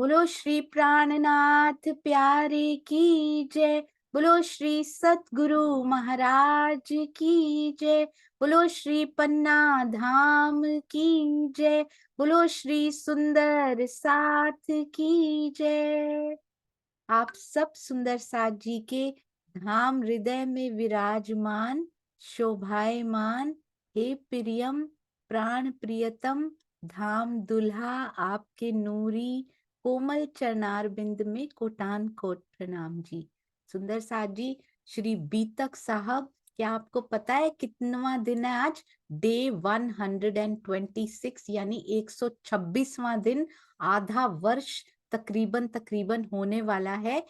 बोलो श्री प्राणनाथ प्यारे की जय। बोलो श्री सतगुरु महाराज की जय। बोलो श्री पन्ना धाम की जय। बोलो श्री सुंदर साथ की जय। आप सब सुंदर साथ जी के धाम हृदय में विराजमान शोभायमान हे प्रियम प्राण प्रियतम धाम दुल्हा आपके नूरी कोमल चरणार बिंद में कोटान कोट प्रणाम जी। सुंदर साथ जी, श्री बीतक साहब, क्या आपको पता है कितनवा दिन है आज? डे 126 यानी 126वां दिन। आधा वर्ष तकरीबन तकरीबन होने वाला है।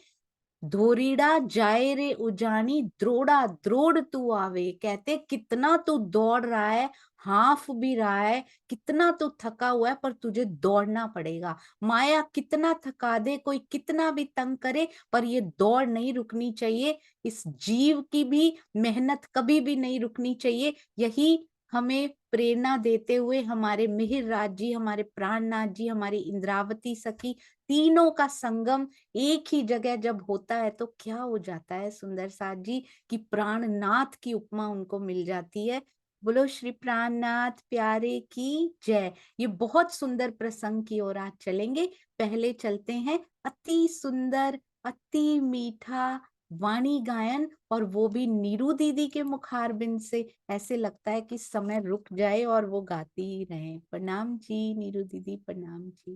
धोरीड़ा जाए रे उजानी द्रोड़ा द्रोड़ तू आवे। कहते कितना तू दौड़ रहा है, हाफ भी रहा है, कितना तू थका हुआ है, पर तुझे दौड़ना पड़ेगा। माया कितना थका दे, कोई कितना भी तंग करे, पर ये दौड़ नहीं रुकनी चाहिए। इस जीव की भी मेहनत कभी भी नहीं रुकनी चाहिए। यही हमें प्रेरणा देते हुए हमारे मिहिर राज जी, हमारे प्राणनाथ जी, हमारी इंद्रावती सखी, तीनों का संगम एक ही जगह जब होता है तो क्या हो जाता है सुंदर साथ जी, कि प्राणनाथ की उपमा उनको मिल जाती है। बोलो श्री प्राणनाथ प्यारे की जय। ये बहुत सुंदर प्रसंग की ओर आज चलेंगे। पहले चलते हैं अति सुंदर अति मीठा वाणी गायन, और वो भी नीरू दीदी के मुखारबिंद से। ऐसे लगता है कि समय रुक जाए और वो गाती ही रहे। प्रणाम जी नीरू दीदी, प्रणाम जी।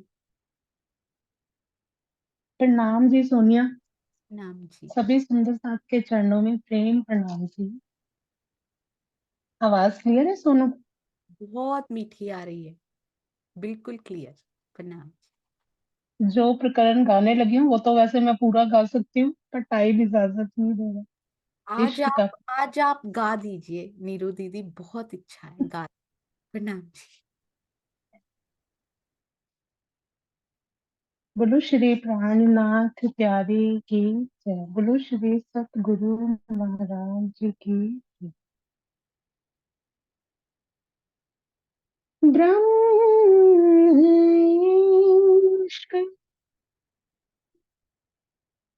प्रणाम जी सोनिया। प्रणाम जी। सभी सुंदर साथ के चरणों में प्रेम प्रणाम जी। आवाज क्लियर है सोनू? बहुत मीठी आ रही है, बिल्कुल क्लियर। प्रणाम। जो प्रकरण गाने लगी हूँ वो तो वैसे मैं पूरा गा सकती हूँ, पर टाइम इजाजत नहीं देगा। इश्क का आज आप गा दीजिए नीरू दीदी, बहुत इच्छा है गा। प्रणाम जी। बोलो श्री प्राणनाथ प्यारे की जय। बोलो श्री सतगुरु महाराज की जय। ब्रह्म इश्क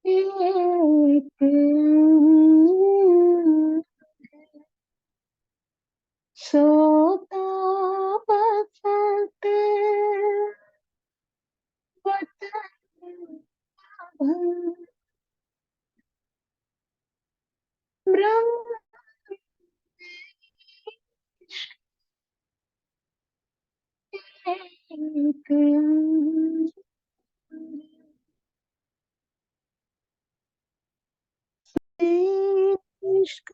एक सोता बसत वतन ब्रह्म एक इश्क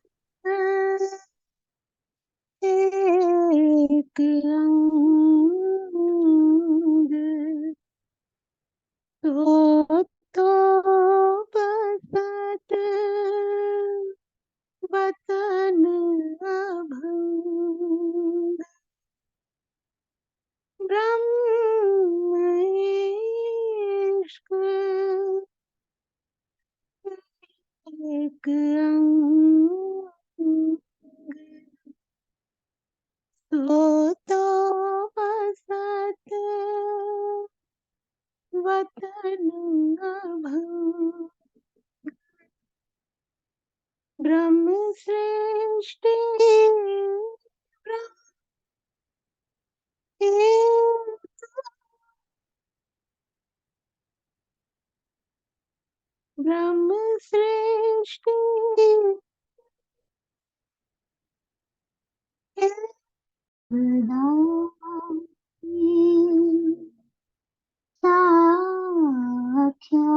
एक अंग तो बसत वतन अभंग ब्रह्म इश्क एक अंग तो बसत वतन अभंग ब्रह्म सृष्टि ब्रह्म सृष्टि साख्या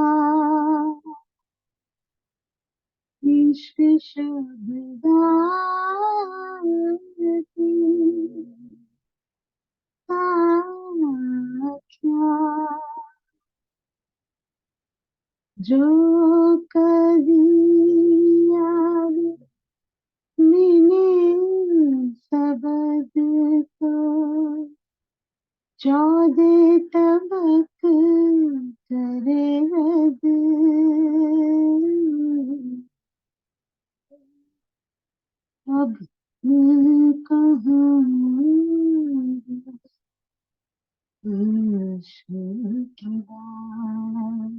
इश्क शब्दाती साख्या जो कभी याद मिले शब्द को चौदह तबक करे रद अब कहाँ इश्क की बात,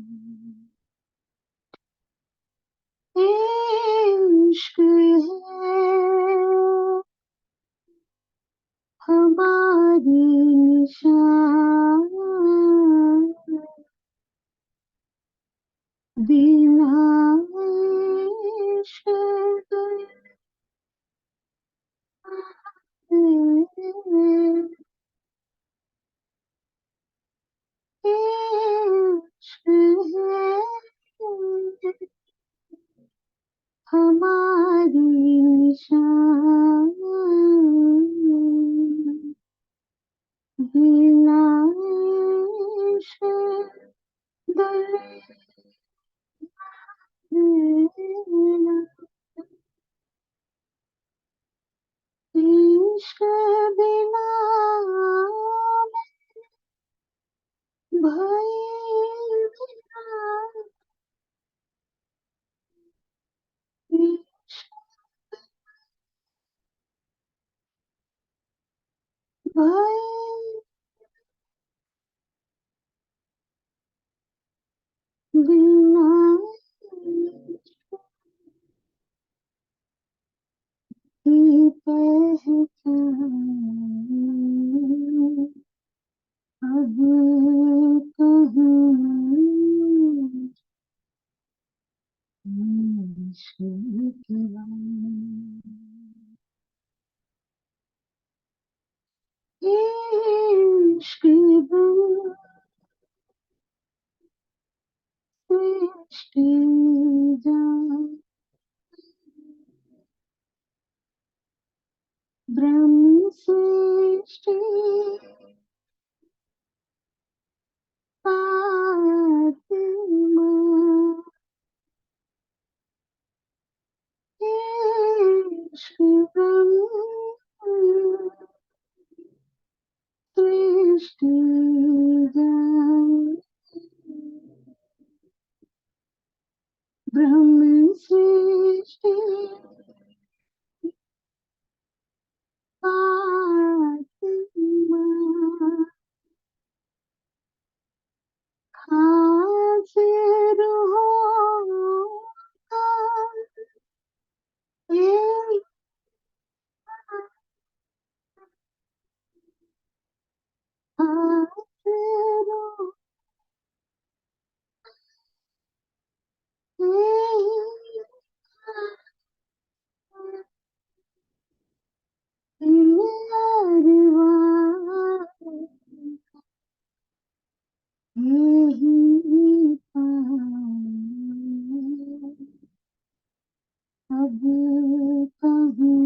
इश्क है हमारी निशान, बिना इश्क के इश्क है हमारी निशान, बिना इश्क दरिया, इश्क बिना भाई बिना, इश्क भाई बिना की पहचान अब कहीं मुश्किल की बात, इश्क बन सृष्टि जान, ब्रह्म सृष्टि फातिमा, इश्क ब्रह्म सृष्टि जान, ब्रह्म सृष्टि फातिमा, हाजिर होगा ये हाजिर यही पाए अब कहीं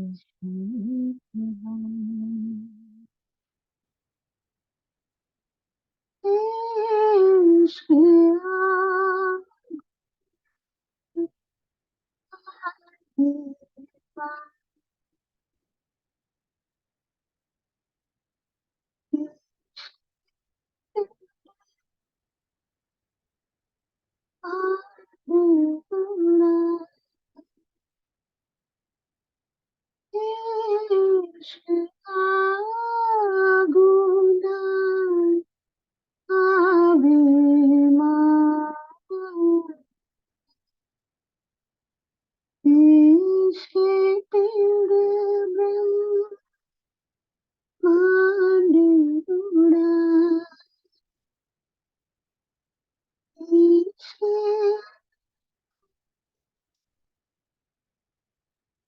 इश्क इश्क आगुना आवे माँ, इश्क पिंड ब्रह्मांड उड़ा, इश्क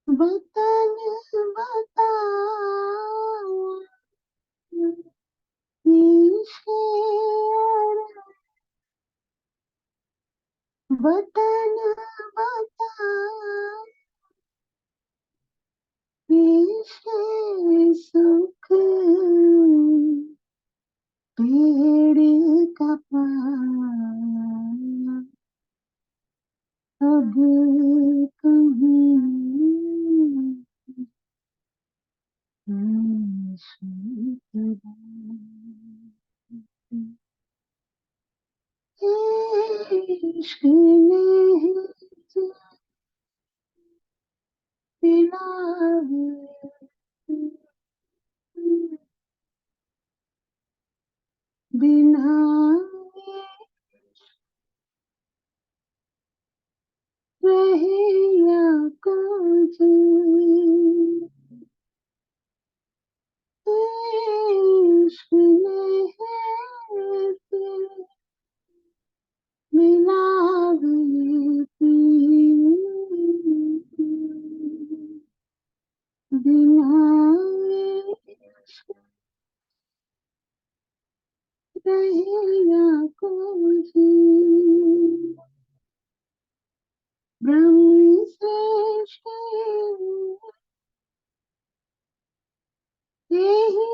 वतन बताया, इश्क वतन बताया, इश्क सुख पेड़ का पाया अब कहीं इश्क की बात, इश्क नहीं पिलावे बिना रहे या कुछ इश्क में है मिला गई बिना इश्क रहे या कुछ ब्रह्म सृष्टि यही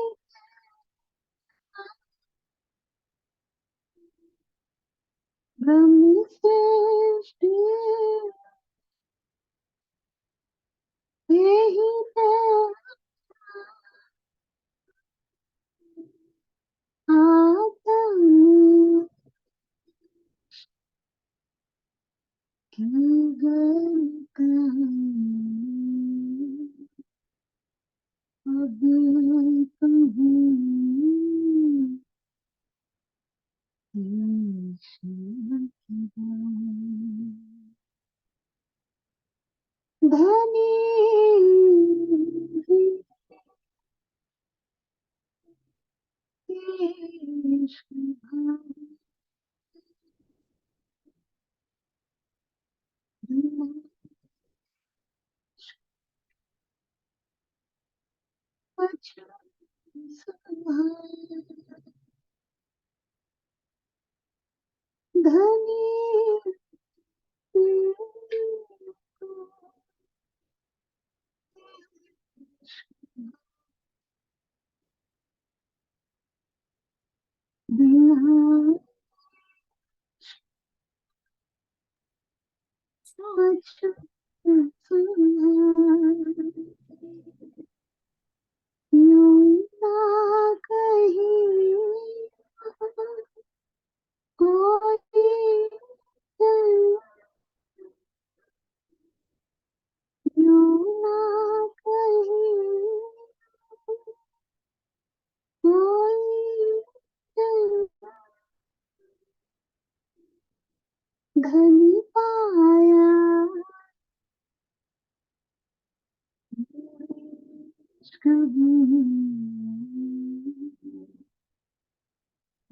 ब्रह्म सृष्टि यही आत्म की गलती अब कभी धनी धनी बिना यूं ना कहीं कोई यूं ना कहीं कोई धनी पाया कभी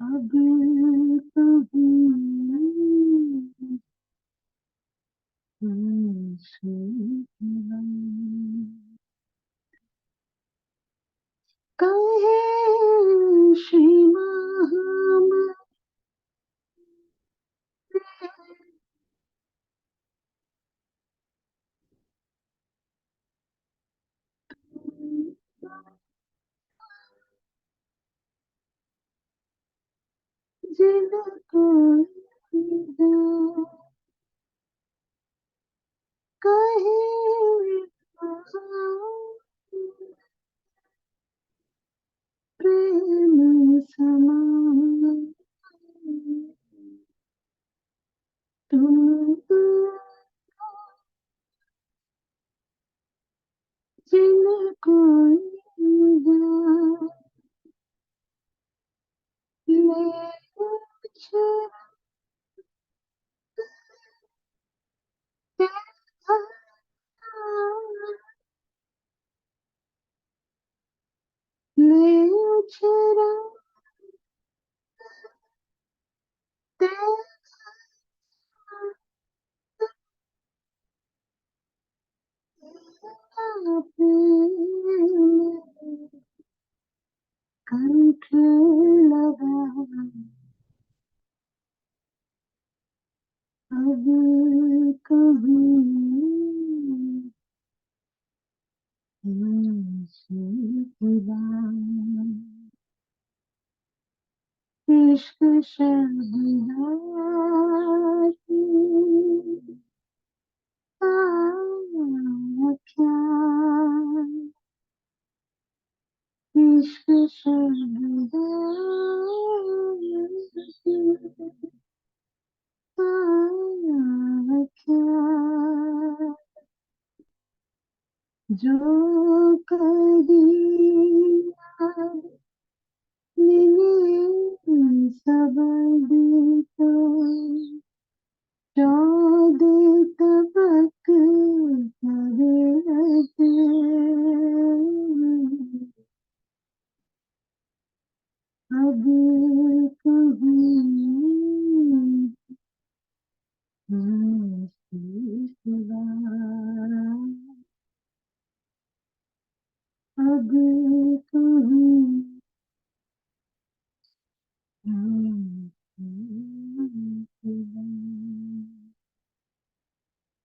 अब कभी कहे श्री महामंत्र जिनको कहे प्रेम समान तुमको जिनको ले ले उछरा कंठ लगा अब कभी इश्क शहनाई आया क्या इश्क शहनाई आया क्या जो कभी मिले सब बीता चौदे तबक हरियते अब कहीं सिवा अब कहीं सिवा।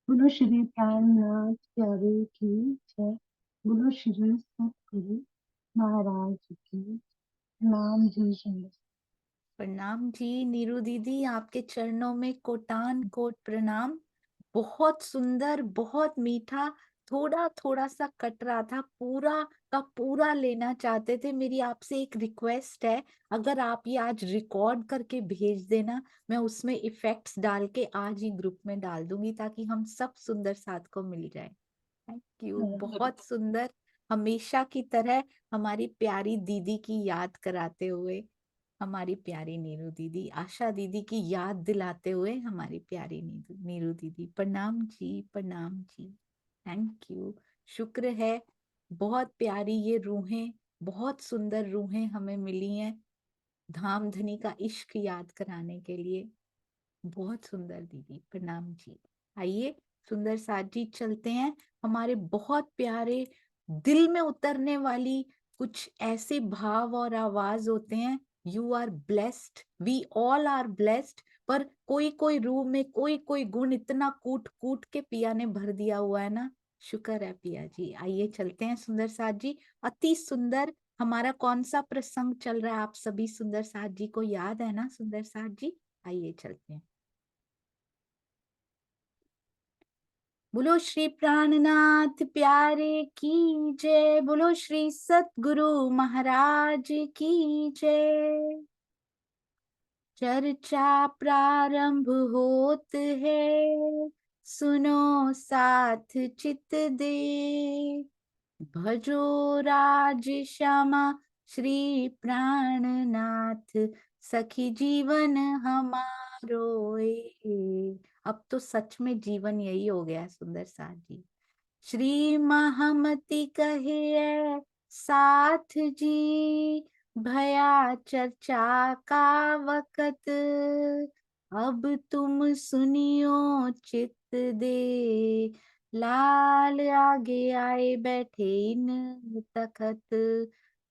बोलो श्री प्राणनाथ प्यारे की जय। बोलो श्री सतगुरु महाराज की नाम जी सुंदर। प्रणाम जी नीरू दीदी, आपके चरणों में कोटान कोट प्रणाम। बहुत सुंदर, बहुत मीठा। थोड़ा थोड़ा सा कट रहा था, पूरा का पूरा लेना चाहते थे। मेरी आपसे एक रिक्वेस्ट है, अगर आप ये आज रिकॉर्ड करके भेज देना, मैं उसमें इफेक्ट्स डाल के आज ही ग्रुप में डाल दूंगी ताकि हम सब सुंदर साथ को मिल जाए। थैंक यू, बहुत सुंदर। हमेशा की तरह हमारी प्यारी दीदी की याद कराते हुए, हमारी प्यारी नीरू दीदी, आशा दीदी की याद दिलाते हुए, हमारी प्यारी नीरू दीदी, प्रणाम जी, प्रणाम जी। थैंक यू, शुक्र है। बहुत प्यारी ये रूहें, बहुत सुंदर रूहें हमें मिली हैं धाम धनी का इश्क याद कराने के लिए। बहुत सुंदर दीदी, प्रणाम जी। आइए सुंदर साथ जी चलते हैं। हमारे बहुत प्यारे दिल में उतरने वाली कुछ ऐसे भाव और आवाज होते हैं। You are blessed, we all are blessed. पर कोई कोई रूह में कोई कोई गुण इतना कूट कूट के पिया ने भर दिया हुआ है ना। शुक्र है पिया जी। आइए चलते हैं सुंदर साथ जी। अति सुंदर हमारा कौन सा प्रसंग चल रहा है, आप सभी सुंदर साथ जी को याद है ना सुंदर साथ जी। आइए चलते हैं। बोलो श्री प्राणनाथ प्यारे की जय। बोलो श्री सतगुरु महाराज की जय। चर्चा प्रारंभ होत है, सुनो साथ चित दे। भजो राज श्यामा श्री प्राणनाथ, सखी जीवन हमारो ए। अब तो सच में जीवन यही हो गया सुंदर साथ जी। श्री महामति कहे साथ जी, भया चर्चा का वकत। अब तुम सुनियो चित दे, लाल आगे आए बैठे इन तखत।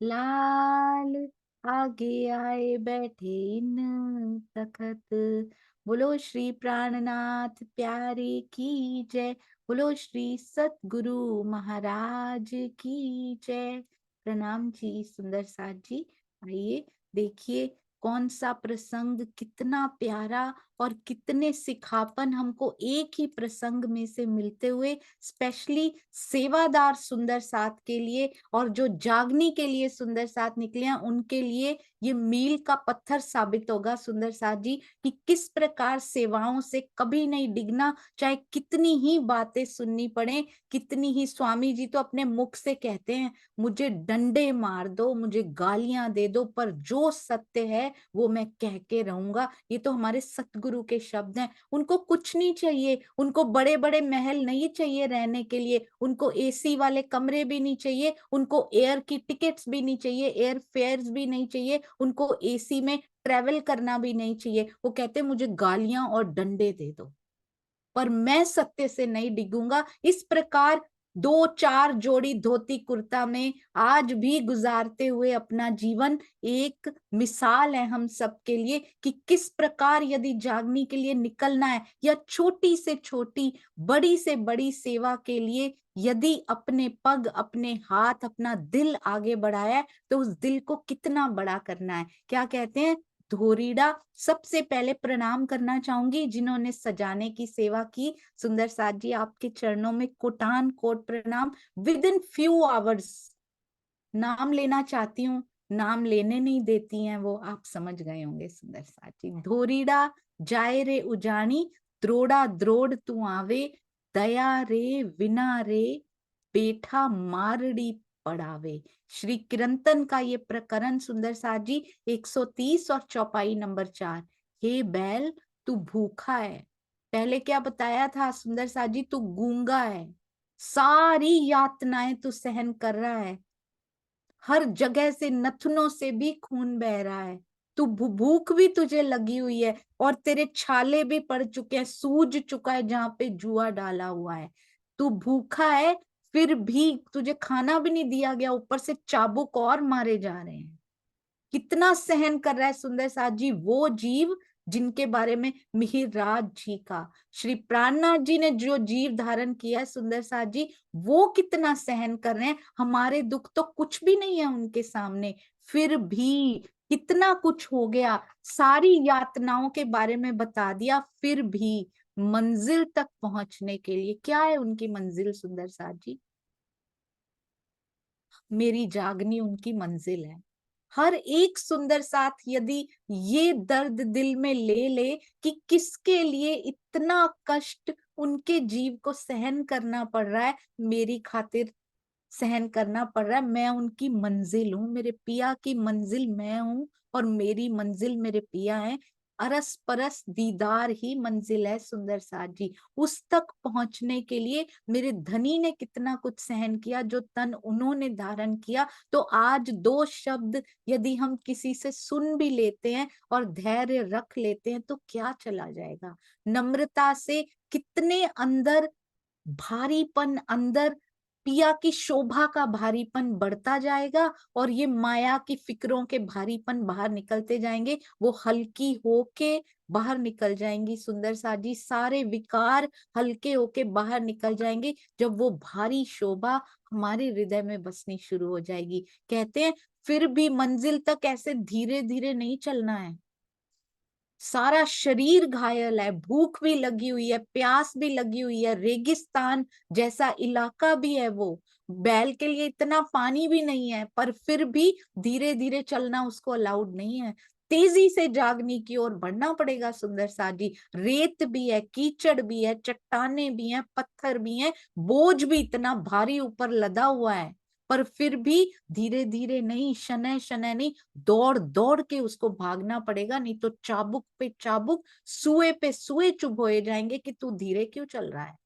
लाल आगे आए बैठे इन तखत। बोलो श्री प्राणनाथ प्यारे की जय। बोलो श्री सतगुरु महाराज की जय। प्रणाम जी सुंदर साथ जी। आइए देखिए कौन सा प्रसंग कितना प्यारा और कितने सिखापन हमको एक ही प्रसंग में से मिलते हुए, स्पेशली सेवादार सुंदर साथ के लिए और जो जागनी के लिए सुंदर साथ निकले हैं उनके लिए ये मील का पत्थर साबित होगा सुंदर साथ जी, कि किस प्रकार सेवाओं से कभी नहीं डिगना, चाहे कितनी ही बातें सुननी पड़े, कितनी ही। स्वामी जी तो अपने मुख से कहते हैं, मुझे डंडे मार दो, मुझे गालियां दे दो, पर जो सत्य है वो मैं कह के रहूंगा। ये तो हमारे सतगुरु के शब्द हैं। उनको कुछ नहीं चाहिए, उनको बड़े बड़े महल नहीं चाहिए रहने के लिए, उनको एसी वाले कमरे भी नहीं चाहिए, उनको एयर की टिकट्स भी नहीं चाहिए, एयर फेयर्स भी नहीं चाहिए, उनको एसी में ट्रेवल करना भी नहीं चाहिए। वो कहते मुझे गालियां और डंडे दे दो, पर मैं सत्य से नहीं डिगूंगा। इस प्रकार दो चार जोड़ी धोती कुर्ता में आज भी गुजारते हुए अपना जीवन एक मिसाल है हम सबके लिए, कि किस प्रकार यदि जागने के लिए निकलना है, या छोटी से छोटी बड़ी से बड़ी सेवा के लिए यदि अपने पग, अपने हाथ, अपना दिल आगे बढ़ाया है, तो उस दिल को कितना बड़ा करना है। क्या कहते हैं धोरीडा। सबसे पहले प्रणाम करना चाहूंगी जिन्होंने सजाने की सेवा की। सुंदर साथ जी आपके चरणों में कोटान कोट प्रणाम। विद इन फ्यू आवर्स नाम लेना चाहती हूँ, नाम लेने नहीं देती हैं वो, आप समझ गए होंगे सुंदर साथ जी। धोरीडा जाए रे उजानी, द्रोड़ा द्रोड़ तू आवे, दया रे विना रे, बेठा मारड़ी पढ़ावे। श्री कीर्तन का ये प्रकरण सुंदर साथ जी 130 और चौपाई नंबर 4। हे बैल, तू भूखा है। पहले क्या बताया था सुंदर साथ जी? तू गूंगा है, सारी यातनाएं तू सहन कर रहा है, हर जगह से नथनों से भी खून बह रहा है, तू भूख भी तुझे लगी हुई है, और तेरे छाले भी पड़ चुके हैं, सूज चुका है जहां पे जुआ डाला हुआ है। तू भूखा है, फिर भी तुझे खाना भी नहीं दिया गया, ऊपर से चाबुक और मारे जा रहे हैं। कितना सहन कर रहा है सुंदर साथ जी वो जीव जिनके बारे में मिहिर राज जी का, श्री प्राणनाथ जी ने जो जीव धारण किया है सुंदर साथ जी, वो कितना सहन कर रहे हैं। हमारे दुख तो कुछ भी नहीं है उनके सामने, फिर भी कितना कुछ हो गया, सारी यातनाओं के बारे में बता दिया, फिर भी मंजिल तक पहुंचने के लिए क्या है उनकी मंजिल सुंदर साथ जी? मेरी जागनी उनकी मंजिल है। हर एक सुंदर साथ यदि ये दर्द दिल में ले ले कि किसके लिए इतना कष्ट उनके जीव को सहन करना पड़ रहा है, मेरी खातिर सहन करना पड़ रहा है। मैं उनकी मंजिल हूँ, मेरे पिया की मंजिल मैं हूँ, और मेरी मंजिल मेरे पिया है। अरस परस दीदार ही मंजिल है सुंदर साथ जी। उस तक पहुंचने के लिए मेरे धनी ने कितना कुछ सहन किया, जो तन उन्होंने धारण किया। तो आज दो शब्द यदि हम किसी से सुन भी लेते हैं और धैर्य रख लेते हैं तो क्या चला जाएगा। नम्रता से कितने अंदर भारीपन, अंदर पिया की शोभा का भारीपन बढ़ता जाएगा, और ये माया की फिक्रों के भारीपन बाहर निकलते जाएंगे, वो हल्की होके बाहर निकल जाएंगी सुंदर सा जी। सारे विकार हल्के होके बाहर निकल जाएंगे जब वो भारी शोभा हमारे हृदय में बसनी शुरू हो जाएगी। कहते हैं फिर भी मंजिल तक ऐसे धीरे धीरे नहीं चलना है, सारा शरीर घायल है, भूख भी लगी हुई है, प्यास भी लगी हुई है, रेगिस्तान जैसा इलाका भी है वो, बैल के लिए इतना पानी भी नहीं है, पर फिर भी धीरे धीरे चलना उसको अलाउड नहीं है। तेजी से जागनी की ओर बढ़ना पड़ेगा सुंदर सा जी। रेत भी है, कीचड़ भी है, चट्टाने भी हैं, पत्थर भी हैं, बोझ भी इतना भारी ऊपर लदा हुआ है, पर फिर भी धीरे धीरे नहीं, शनै शनै नहीं, दौड़ दौड़ के उसको भागना पड़ेगा, नहीं तो चाबुक पे चाबुक, सुए पे सुए चुभोए जाएंगे कि तू धीरे क्यों चल रहा है।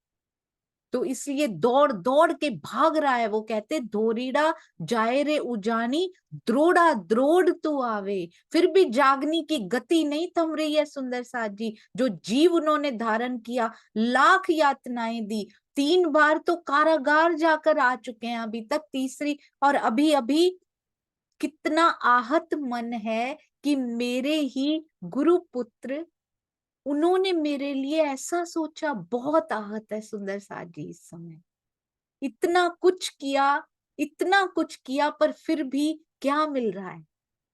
तो इसलिए दौड़ दौड़ के भाग रहा है। वो कहते धोरीड़ा जाए रे उजानी, द्रोड़ा द्रोड़ तू आवे। फिर भी जागनी की गति नहीं थम रही है सुंदर साथ जी। जो जीव उन्होंने धारण किया, लाख यातनाएं दी, 3 बार तो कारागार जाकर आ चुके हैं अभी तक, तीसरी, और अभी अभी कितना आहत मन है कि मेरे ही गुरु पुत्र, उन्होंने मेरे लिए ऐसा सोचा। बहुत आहत है सुंदर साथ जी इस समय। इतना कुछ किया, इतना कुछ किया, पर फिर भी क्या मिल रहा है?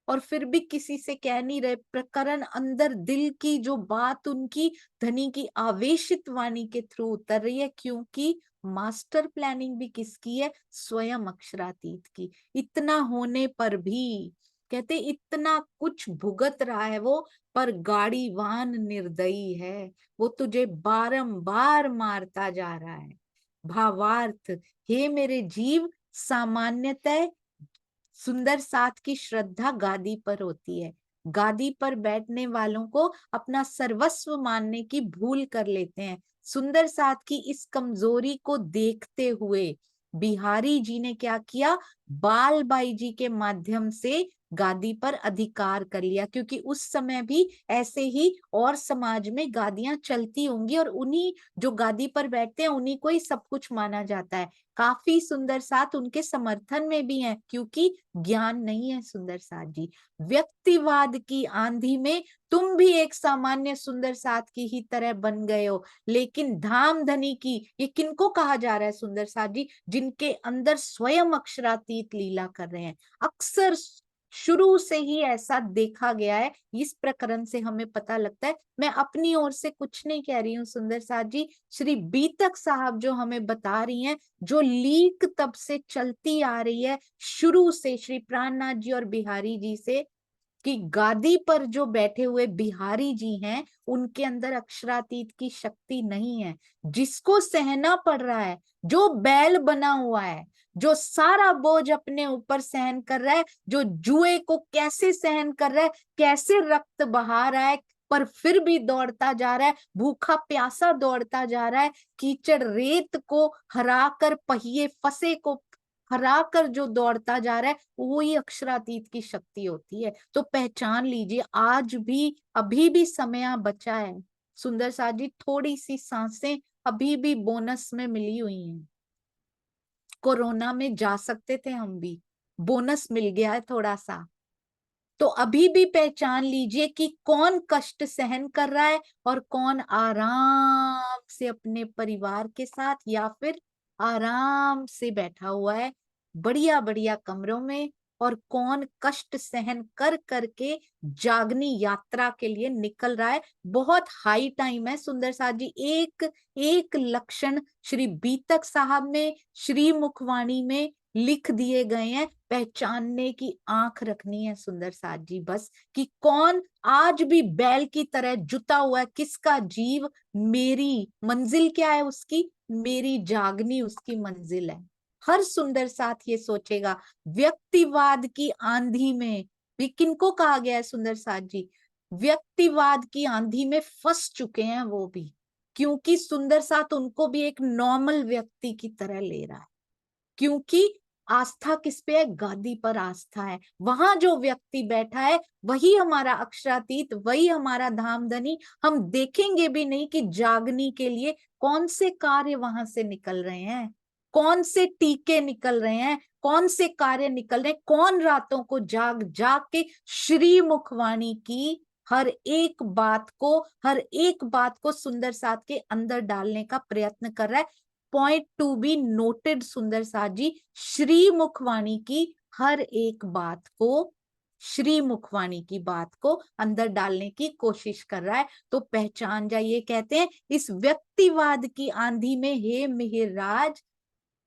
और फिर भी किसी से कह नहीं रहे। प्रकरण अंदर दिल की जो बात उनकी धनी की आवेशित वाणी के थ्रू उतर रही है, क्योंकि मास्टर प्लानिंग भी किसकी है? स्वयं अक्षरातीत की। इतना होने पर भी कहते इतना कुछ भुगत रहा है वो, पर गाड़ीवान निर्दयी है, वो तुझे बारंबार मारता जा रहा है। भावार्थ, हे मेरे जीव, सामान्यतः सुंदर साथ की श्रद्धा गादी पर होती है। गादी पर बैठने वालों को अपना सर्वस्व मानने की भूल कर लेते हैं। सुंदर साथ की इस कमजोरी को देखते हुए बिहारी जी ने क्या किया? बाल बाई जी के माध्यम से गादी पर अधिकार कर लिया, क्योंकि उस समय भी ऐसे ही और समाज में गादियां चलती होंगी, और उन्हीं जो गादी पर बैठते हैं उन्हीं को ही सब कुछ माना जाता है। काफी सुंदर साथ उनके समर्थन में भी हैं, क्योंकि ज्ञान नहीं है सुंदर साथ जी। व्यक्तिवाद की आंधी में तुम भी एक सामान्य सुंदर साथ की ही तरह बन गए हो, लेकिन धाम धनी की, ये किनको कहा जा रहा है सुंदर साथ जी? जिनके अंदर स्वयं अक्षरातीत लीला कर रहे हैं। अक्सर शुरू से ही ऐसा देखा गया है, इस प्रकरण से हमें पता लगता है। मैं अपनी ओर से कुछ नहीं कह रही हूँ सुंदर साथ जी, श्री बीतक साहब जो हमें बता रही हैं, जो लीक तब से चलती आ रही है, शुरू से श्री प्राणनाथ जी और बिहारी जी से, कि गादी पर जो बैठे हुए बिहारी जी हैं उनके अंदर अक्षरातीत की शक्ति नहीं है। जिसको सहना पड़ रहा है, जो बैल बना हुआ है, जो सारा बोझ अपने ऊपर सहन कर रहा है, जो जुए को कैसे सहन कर रहा है, कैसे रक्त बहा रहा है, पर फिर भी दौड़ता जा रहा है, भूखा प्यासा दौड़ता जा रहा है, कीचड़ रेत को हराकर, पहिए फंसे को हराकर जो दौड़ता जा रहा है, वो ही अक्षरातीत की शक्ति होती है। तो पहचान लीजिए, आज भी अभी भी समय बचा है। सुंदर साथ जी, थोड़ी सी सांसें अभी भी बोनस में मिली हुई हैं। कोरोना में जा सकते थे हम भी, बोनस मिल गया है थोड़ा सा। तो अभी भी पहचान लीजिए कि कौन कष्ट सहन कर रहा है और कौन आराम से अपने परिवार के साथ या फिर आराम से बैठा हुआ है बढ़िया बढ़िया कमरों में, और कौन कष्ट सहन कर करके जागनी यात्रा के लिए निकल रहा है। बहुत हाई टाइम है सुंदर साथ जी। एक एक लक्षण श्री बीतक साहब में, श्री मुखवाणी में लिख दिए गए हैं। पहचानने की आंख रखनी है सुंदर साथ जी बस, कि कौन आज भी बैल की तरह जुटा हुआ है, किसका जीव, मेरी मंजिल क्या है उसकी, मेरी जागनी उसकी मंजिल है। हर सुंदर साथ ये सोचेगा। व्यक्तिवाद की आंधी में भी किनको कहा गया है सुंदर साथ जी, व्यक्तिवाद की आंधी में फंस चुके हैं वो भी, क्योंकि सुंदर साथ उनको भी एक नॉर्मल व्यक्ति की तरह ले रहा है। क्योंकि आस्था किस पे है, गादी पर आस्था है। वहां जो व्यक्ति बैठा है वही हमारा अक्षरातीत, वही हमारा धामधनी। हम देखेंगे भी नहीं कि जागनी के लिए कौन से कार्य वहां से निकल रहे हैं, कौन से टीके निकल रहे हैं, कौन से कार्य निकल रहे हैं, कौन रातों को जाग जाग के श्री मुखवाणी की हर एक बात को, हर एक बात को सुंदर साथ के अंदर डालने का प्रयत्न कर रहा है। पॉइंट टू बी नोटेड सुंदर साथ जी, श्री मुखवाणी की हर एक बात को, श्री मुखवाणी की बात को अंदर डालने की कोशिश कर रहा है। तो पहचान जाइए, कहते हैं इस व्यक्तिवाद की आंधी में हे मिहिर राज,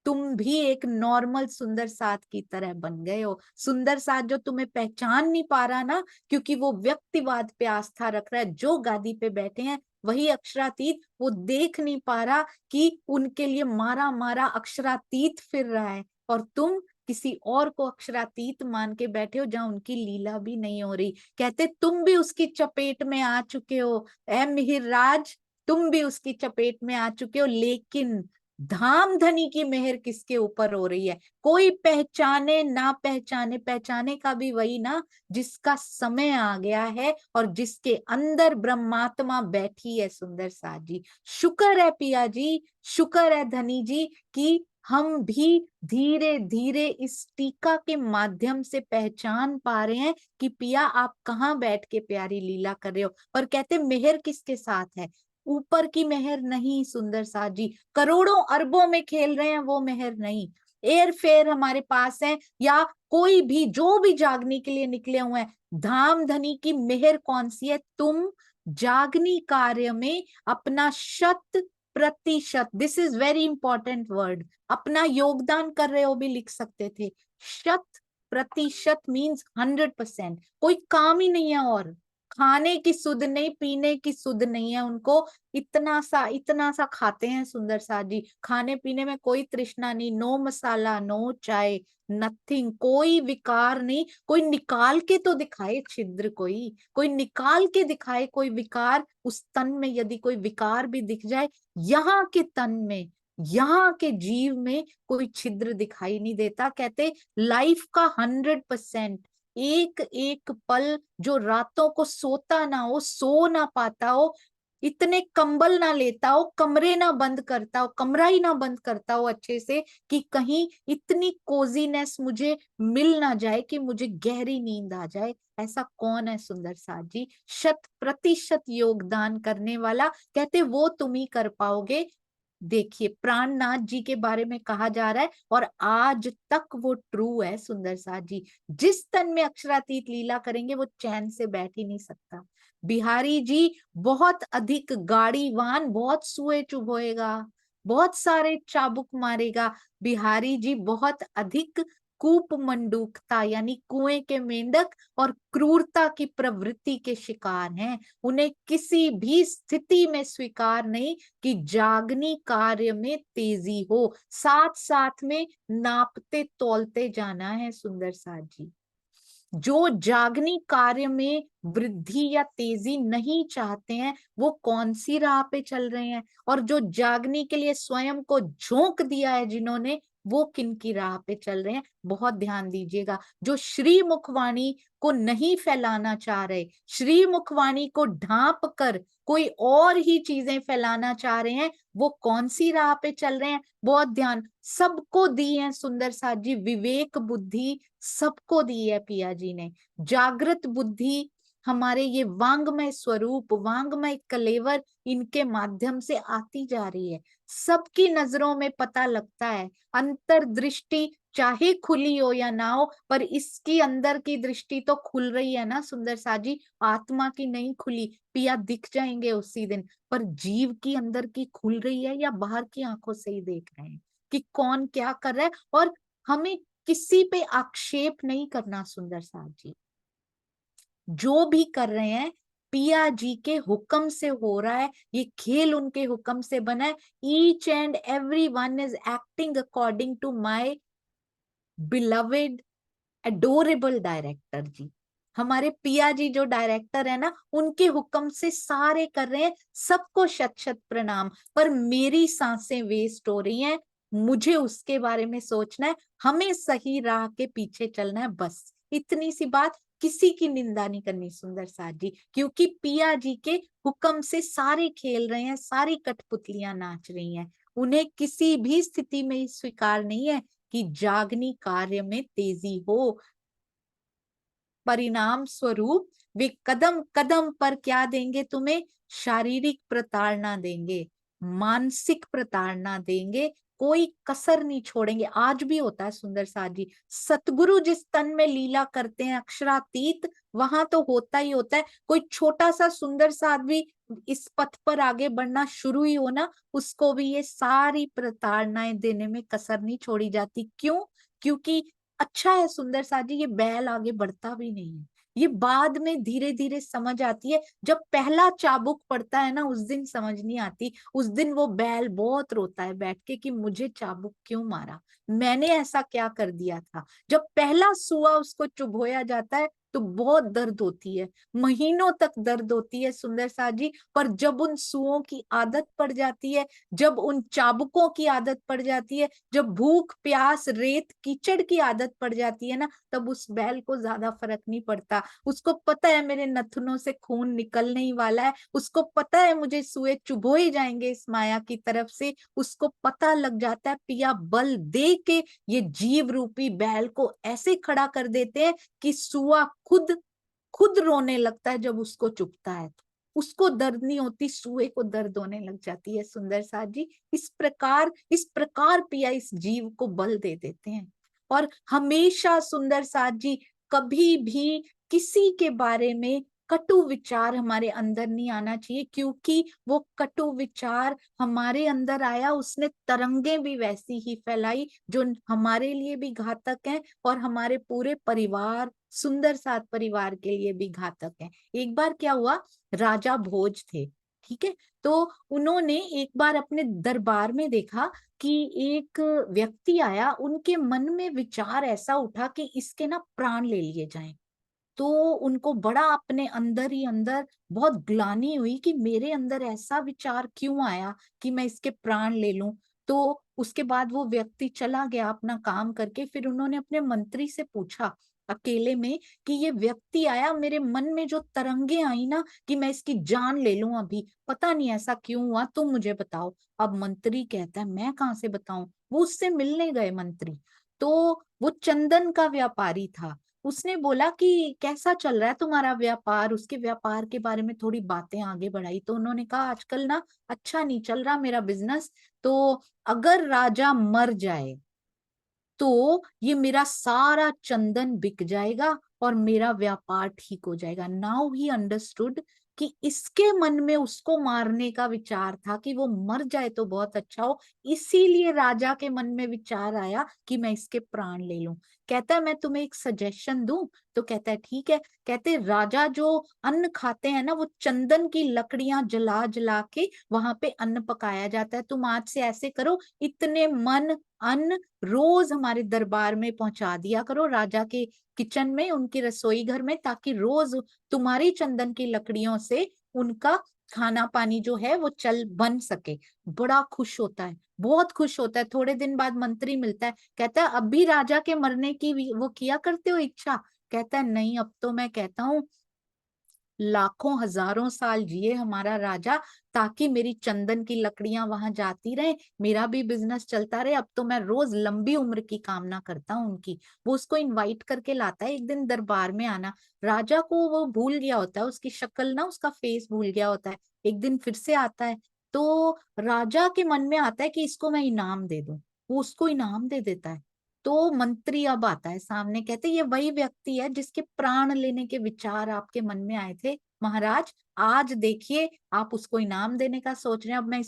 तुम भी एक नॉर्मल सुंदर साथ की तरह बन गए हो। सुंदर साथ जो तुम्हें पहचान नहीं पा रहा ना, क्योंकि वो व्यक्तिवाद पे आस्था रख रहा है, जो गादी पे बैठे हैं वही अक्षरातीत, वो देख नहीं पा रहा कि उनके लिए मारा मारा अक्षरातीत फिर रहा है, और तुम किसी और को अक्षरातीत मान के बैठे हो जहां उनकी लीला भी नहीं हो रही। कहते तुम भी उसकी चपेट में आ चुके हो ऐ मिहिर राज, तुम भी उसकी चपेट में आ चुके हो, लेकिन धाम धनी की मेहर किसके ऊपर हो रही है। कोई पहचाने ना पहचाने, पहचाने का भी वही ना जिसका समय आ गया है और जिसके अंदर ब्रह्मात्मा बैठी है। सुंदर साथ जी, शुक्र है पिया जी, शुक्र है धनी जी कि हम भी धीरे धीरे इस टीका के माध्यम से पहचान पा रहे हैं कि पिया आप कहाँ बैठ के प्यारी लीला कर रहे हो। और कहते मेहर किसके साथ है, ऊपर की मेहर नहीं सुंदर साथ जी, करोड़ों अरबों में खेल रहे हैं वो मेहर नहीं। एयर फेयर हमारे पास है, या कोई भी जो भी जागने के लिए निकले हुए हैं, धाम धनी की मेहर कौन सी है, तुम जागनी कार्य में अपना 100%, this is very important word, अपना योगदान कर रहे हो भी लिख सकते थे। 100% मीन्स 100%। कोई काम ही नहीं है, और खाने की सुध नहीं, पीने की सुध नहीं है उनको, इतना सा खाते हैं सुंदर साथ जी, खाने पीने में कोई तृष्णा नहीं, नो मसाला नो चाय, नथिंग, कोई विकार नहीं। कोई निकाल के तो दिखाए छिद्र, कोई निकाल के दिखाए कोई विकार, उस तन में यदि कोई विकार भी दिख जाए, यहाँ के तन में, यहाँ के जीव में कोई छिद्र दिखाई नहीं देता। कहते लाइफ का 100%, एक एक पल जो रातों को सोता ना हो, सो ना पाता हो, इतने कंबल ना लेता हो, कमरे ना बंद करता हो, कमरा ही ना बंद करता हो अच्छे से, कि कहीं इतनी कोजीनेस मुझे मिल ना जाए कि मुझे गहरी नींद आ जाए। ऐसा कौन है सुंदर साथ जी, 100% योगदान करने वाला। कहते वो तुम ही कर पाओगे। देखिए प्राणनाथ जी के बारे में कहा जा रहा है, और आज तक वो ट्रू है सुंदर साथ जी, जिस तन में अक्षरातीत लीला करेंगे वो चैन से बैठ ही नहीं सकता। बिहारी जी बहुत अधिक गाड़ीवान, बहुत सुए चुभोएगा, बहुत सारे चाबुक मारेगा। बिहारी जी बहुत अधिक कूप मंडूकता यानी कुएं के मेंढक और क्रूरता की प्रवृत्ति के शिकार हैं। उन्हें किसी भी स्थिति में स्वीकार नहीं कि जागनी कार्य में तेजी हो, साथ साथ में नापते तौलते जाना है। सुंदर साथ जी, जो जागनी कार्य में वृद्धि या तेजी नहीं चाहते हैं, वो कौन सी राह पे चल रहे हैं? और जो जागनी के लिए स्वयं को झोंक दिया है जिन्होंने, वो किन की राह पे चल रहे हैं? बहुत ध्यान दीजिएगा। जो श्री मुखवाणी को नहीं फैलाना चाह रहे, श्री मुखवाणी को ढांप कर कोई और ही चीजें फैलाना चाह रहे हैं, वो कौन सी राह पे चल रहे हैं? बहुत ध्यान। सबको दी है सुंदर साथ जी विवेक बुद्धि, सबको दी है पिया जी ने। जागृत बुद्धि हमारे ये वांगमय स्वरूप, वांगमय कलेवर, इनके माध्यम से आती जा रही है। सबकी नजरों में पता लगता है। अंतर्दृष्टि चाहे खुली हो या ना हो, पर इसकी अंदर की दृष्टि तो खुल रही है ना सुंदर साजी। आत्मा की नहीं खुली, पिया दिख जाएंगे उसी दिन। पर जीव की अंदर की खुल रही है या बाहर की आंखों से ही देख रहे हैं कि कौन क्या कर रहा है? और हमें किसी पे आक्षेप नहीं करना सुंदर साथ जी। जो भी कर रहे हैं पिया जी के हुक्म से हो रहा है, ये खेल उनके हुक्म से बना है। Each and every one is acting according to my beloved adorable director जी। हमारे पिया जी जो डायरेक्टर है ना, उनके हुक्म से सारे कर रहे हैं। सबको शत शत प्रणाम। पर मेरी सांसें वेस्ट हो रही हैं, मुझे उसके बारे में सोचना है। हमें सही राह के पीछे चलना है, बस इतनी सी बात। किसी की निंदा नहीं करनी सुंदर साथ जी, क्योंकि पिया जी के हुक्म से सारे खेल रहे हैं, सारी कठपुतलियां नाच रही हैं। उन्हें किसी भी स्थिति में स्वीकार नहीं है कि जागनी कार्य में तेजी हो। परिणाम स्वरूप वे कदम कदम पर क्या देंगे तुम्हें? शारीरिक प्रताड़ना देंगे, मानसिक प्रताड़ना देंगे, कोई कसर नहीं छोड़ेंगे। आज भी होता है सुंदर साथ जी। सतगुरु जिस तन में लीला करते हैं अक्षरातीत, वहां तो होता ही होता है। कोई छोटा सा सुंदर साथ भी इस पथ पर आगे बढ़ना शुरू ही हो ना, उसको भी ये सारी प्रताड़नाएं देने में कसर नहीं छोड़ी जाती। क्यों? क्योंकि अच्छा है सुंदर साथ जी, ये बैल आगे बढ़ता भी नहीं है। ये बाद में धीरे धीरे समझ आती है। जब पहला चाबुक पड़ता है ना, उस दिन समझ नहीं आती। उस दिन वो बैल बहुत रोता है बैठ के कि मुझे चाबुक क्यों मारा, मैंने ऐसा क्या कर दिया था। जब पहला सुआ उसको चुभोया जाता है तो बहुत दर्द होती है, महीनों तक दर्द होती है सुंदर साथ जी। पर जब उन सुओं की आदत पड़ जाती है, जब उन चाबुकों की आदत पड़ जाती है, जब भूख प्यास रेत कीचड़ की आदत पड़ जाती है ना, तब उस बैल को ज्यादा फर्क नहीं पड़ता। उसको पता है मेरे नथुनों से खून निकलने ही वाला है, उसको पता है मुझे सुए चुभो ही जाएंगे इस माया की तरफ से। उसको पता लग जाता है। पिया बल दे के ये जीव रूपी बैल को ऐसे खड़ा कर देते हैं कि सुआ खुद खुद रोने लगता है जब उसको चुभता है। तो उसको दर्द नहीं होती, सुए को दर्द होने लग जाती है सुंदर साथ जी। इस प्रकार पिया इस जीव को बल दे देते हैं। और हमेशा सुंदर साथ जी कभी भी किसी के बारे में कटु विचार हमारे अंदर नहीं आना चाहिए, क्योंकि वो कटु विचार हमारे अंदर आया, उसने तरंगे भी वैसी ही फैलाई जो हमारे लिए भी घातक है और हमारे पूरे परिवार सुंदर साथ परिवार के लिए भी घातक है। एक बार क्या हुआ, राजा भोज थे, ठीक है। तो उन्होंने एक बार अपने दरबार में देखा कि एक व्यक्ति आया, उनके मन में विचार ऐसा उठा कि इसके ना प्राण ले लिए जाएं। तो उनको बड़ा अपने अंदर ही अंदर बहुत ग्लानि हुई कि मेरे अंदर ऐसा विचार क्यों आया कि मैं इसके प्राण ले लूं। तो उसके बाद वो व्यक्ति चला गया अपना काम करके। फिर उन्होंने अपने मंत्री से पूछा अकेले में कि ये व्यक्ति आया, मेरे मन में जो तरंगे आई ना कि मैं इसकी जान ले लूं, अभी पता नहीं ऐसा क्यों हुआ, तुम मुझे बताओ। अब मंत्री कहता है मैं कहाँ से बताऊं। वो उससे मिलने गए मंत्री। तो वो चंदन का व्यापारी था। उसने बोला कि कैसा चल रहा है तुम्हारा व्यापार। उसके व्यापार के बारे में थोड़ी बातें आगे बढ़ाई। तो उन्होंने कहा आजकल ना अच्छा नहीं चल रहा मेरा बिजनेस। तो अगर राजा मर जाए तो ये मेरा सारा चंदन बिक जाएगा और मेरा व्यापार ठीक हो जाएगा। नाउ ही अंडरस्टूड कि इसके मन में उसको मारने का विचार था कि वो मर जाए तो बहुत अच्छा हो। इसीलिए राजा के मन में विचार आया कि मैं इसके प्राण ले लूं। कहता है मैं तुम्हें एक सजेशन दूं? तो कहता है ठीक है। कहते राजा जो अन्न खाते हैं ना, वो चंदन की लकड़ियां जला जला के वहां पे अन्न पकाया जाता है। तुम आज से ऐसे करो, इतने मन अन्न रोज हमारे दरबार में पहुंचा दिया करो, राजा के किचन में, उनकी रसोई घर में, ताकि रोज तुम्हारी चंदन की लकड़ियों से उनका खाना पानी जो है वो चल बन सके। बड़ा खुश होता है, बहुत खुश होता है। थोड़े दिन बाद मंत्री मिलता है, कहता है अब भी राजा के मरने की वो किया करते हो इच्छा? कहता है नहीं, अब तो मैं कहता हूँ लाखों हजारों साल जिए हमारा राजा, ताकि मेरी चंदन की लकड़ियां वहां जाती रहे, मेरा भी बिजनेस चलता रहे। अब तो मैं रोज लंबी उम्र की कामना करता हूँ उनकी। वो उसको इनवाइट करके लाता है एक दिन दरबार में आना। राजा को वो भूल गया होता है, उसकी शक्ल ना, उसका फेस भूल गया होता है। एक दिन फिर से आता है, तो राजा के मन में आता है कि इसको मैं इनाम दे दूं। वो उसको इनाम दे देता है। तो मंत्री अब आता है सामने, कहते ये वही व्यक्ति है जिसके प्राण लेने के विचार आपके मन में आए थे महाराज। आज देखिए, आप उसको इनाम देने का सोच रहे हैं। अब मैं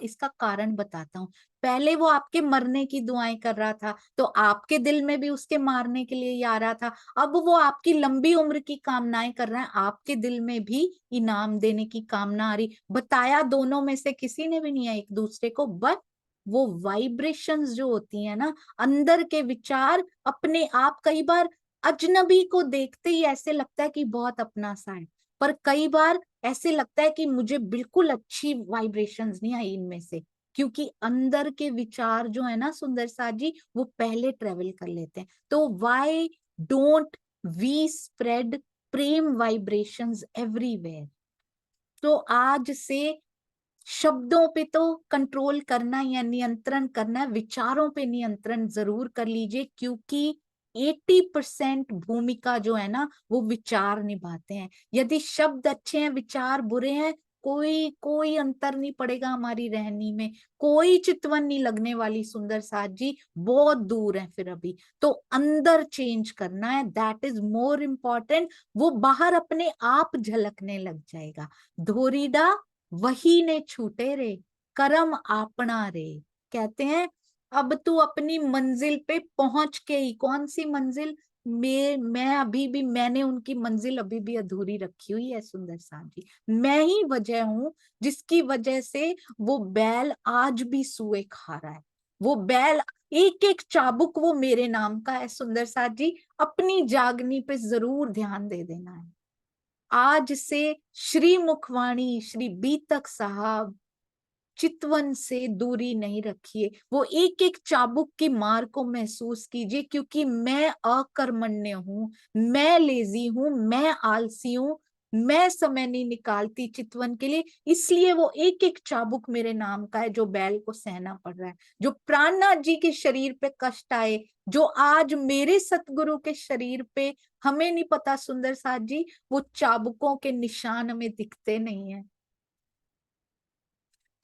इसका कारण बताता हूँ। पहले वो आपके मरने की दुआएं कर रहा था, तो आपके दिल में भी उसके मारने के लिए ही आ रहा था। अब वो आपकी लंबी उम्र की कामनाएं कर रहा है, आपके दिल में भी इनाम देने की कामना आ रही। बताया दोनों में से किसी ने भी नहीं है एक दूसरे को, बट वो वाइब्रेशंस जो होती है ना, अंदर के विचार अपने आप, कई बार अजनबी को देखते ही ऐसे लगता है कि बहुत अपना सा है, पर कई बार ऐसे लगता है कि मुझे बिल्कुल अच्छी वाइब्रेशंस नहीं आई इनमें से। क्योंकि अंदर के विचार जो है ना सुंदर साथ जी, वो पहले ट्रेवल कर लेते हैं। तो why don't we spread prem vibrations everywhere? तो आज से शब्दों पे तो कंट्रोल करना या नियंत्रण करना है, विचारों पे नियंत्रण जरूर कर लीजिए, क्योंकि 80% भूमिका जो है ना वो विचार निभाते हैं। यदि शब्द अच्छे हैं, विचार बुरे हैं, कोई कोई अंतर नहीं पड़ेगा हमारी रहनी में, कोई चितवन नहीं लगने वाली सुंदर साथ जी, बहुत दूर है फिर अभी। तो अंदर चेंज करना है, दैट इज मोर इम्पोर्टेंट। वो बाहर अपने आप झलकने लग जाएगा। धोरीडा वही ने छूटे रे, करम आपना रे। कहते हैं अब तू अपनी मंजिल पे पहुंच के ही, कौन सी मंजिल? मैं अभी भी, मैंने उनकी मंजिल अभी भी अधूरी रखी हुई है सुंदर साथ जी। मैं ही वजह हूं जिसकी वजह से वो बैल आज भी सुए खा रहा है। वो बैल, एक एक चाबुक वो मेरे नाम का है सुंदर साथ जी। अपनी जागनी पे जरूर ध्यान दे देना है। आज से श्री मुखवाणी, श्री बीतक साहब, चितवन से दूरी नहीं रखिए। वो एक एक चाबुक की मार को महसूस कीजिए, क्योंकि मैं अकर्मण्य हूं, मैं लेजी हूं, मैं आलसी हूं, मैं समय नहीं निकालती चितवन के लिए। इसलिए वो एक एक चाबुक मेरे नाम का है जो बैल को सहना पड़ रहा है। जो प्राणनाथ जी के शरीर पे कष्ट आए, जो आज मेरे सतगुरु के शरीर पे, हमें नहीं पता सुंदर साथ जी, वो चाबुकों के निशान हमें दिखते नहीं है।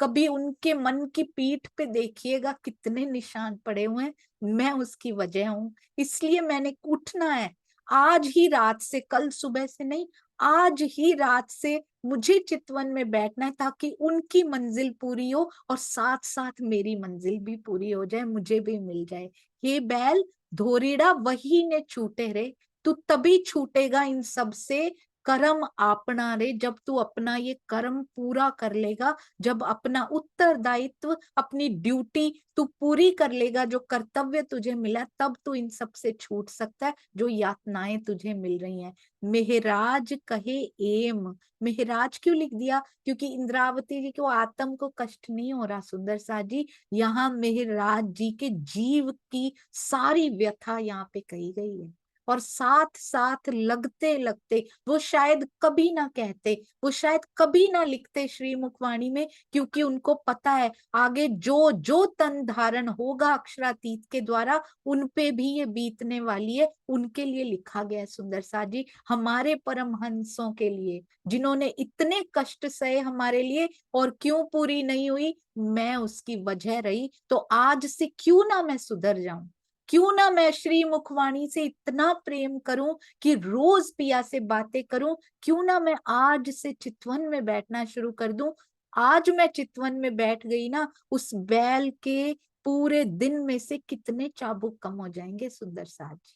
कभी उनके मन की पीठ पे देखिएगा कितने निशान पड़े हुए हैं। मैं उसकी वजह हूं, इसलिए मैंने उठना है आज ही रात से, कल सुबह से नहीं, आज ही रात से मुझे चितवन में बैठना है, ताकि उनकी मंजिल पूरी हो और साथ साथ मेरी मंजिल भी पूरी हो जाए, मुझे भी मिल जाए। ये बैल धोरीड़ा वही ने छूटे रे, तू तभी छूटेगा इन सब से। कर्म आपना रे, जब तू अपना ये कर्म पूरा कर लेगा, जब अपना उत्तरदायित्व, अपनी ड्यूटी तू पूरी कर लेगा, जो कर्तव्य तुझे मिला, तब तू इन सब से छूट सकता है जो यातनाएं तुझे मिल रही हैं। मेहराज कहे एम, मेहराज क्यों लिख दिया? क्योंकि इंद्रावती जी को आत्म को कष्ट नहीं हो रहा सुंदर सा जी, यहाँ मेहराज जी के जीव की सारी व्यथा यहाँ पे कही गई है। और साथ साथ लगते लगते वो शायद कभी ना कहते, वो शायद कभी ना लिखते श्री मुखवाणी में, क्योंकि उनको पता है आगे जो जो तन धारण होगा अक्षरातीत के द्वारा, उन पे भी ये बीतने वाली है। उनके लिए लिखा गया है सुंदर सा जी, हमारे परमहंसों के लिए, जिन्होंने इतने कष्ट सहे हमारे लिए, और क्यों पूरी नहीं हुई? मैं उसकी वजह रही। तो आज से क्यों ना मैं सुधर जाऊं, क्यों ना मैं श्री मुखवाणी से इतना प्रेम करूं कि रोज पिया से बातें करूं, क्यों ना मैं आज से चितवन में बैठना शुरू कर दूं। आज मैं चितवन में बैठ गई ना, उस बैल के पूरे दिन में से कितने चाबुक कम हो जाएंगे सुंदर साज।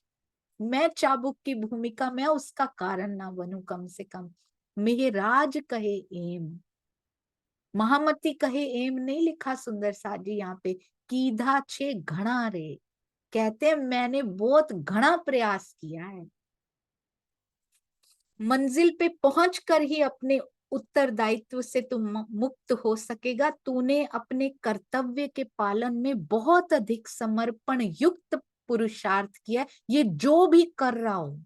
मैं चाबुक की भूमिका में उसका कारण ना बनूं, कम से कम मेहराज कहे एम, महामती कहे एम नहीं लिखा सुंदर साथ जी यहाँ पे, कीधा छे घना रे, कहते हैं मैंने बहुत घना प्रयास किया है। मंजिल पे पहुंचकर ही अपने उत्तरदायित्व से तुम मुक्त हो सकेगा। तूने अपने कर्तव्य के पालन में बहुत अधिक समर्पण युक्त पुरुषार्थ किया। ये जो भी कर रहा हो,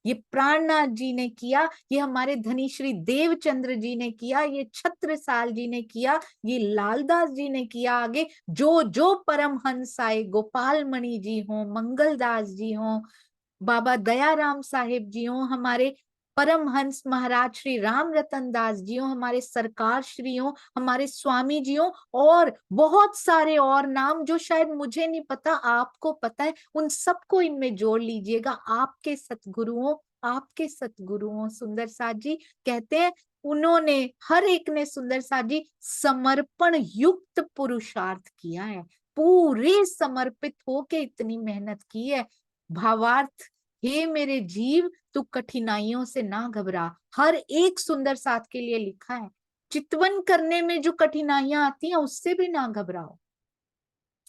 ये प्राणनाथ जी ने किया, ये हमारे धनी श्री देवचंद्र जी ने किया, ये छत्रसाल जी ने किया, ये लालदास जी ने किया, आगे जो जो परमहंस आए, गोपाल मणि जी हो, मंगलदास जी हो, बाबा दयाराम साहेब जी हो, हमारे परमहंस महाराज श्री राम रतन दास जी हो, हमारे सरकार श्री हो, हमारे स्वामी जी हो, और बहुत सारे और नाम जो शायद मुझे नहीं पता, आपको पता है, उन सबको इनमें जोड़ लीजिएगा। आपके सतगुरुओं, आपके सतगुरुओं सुंदर साथ जी कहते हैं, उन्होंने हर एक ने सुंदर साथ जी समर्पण युक्त पुरुषार्थ किया है, पूरे समर्पित होके इतनी मेहनत की है। भावार्थ, हे मेरे जीव, तू कठिनाइयों से ना घबरा। हर एक सुंदर साथ के लिए लिखा है, चितवन करने में जो कठिनाइयां आती हैं उससे भी ना घबराओ,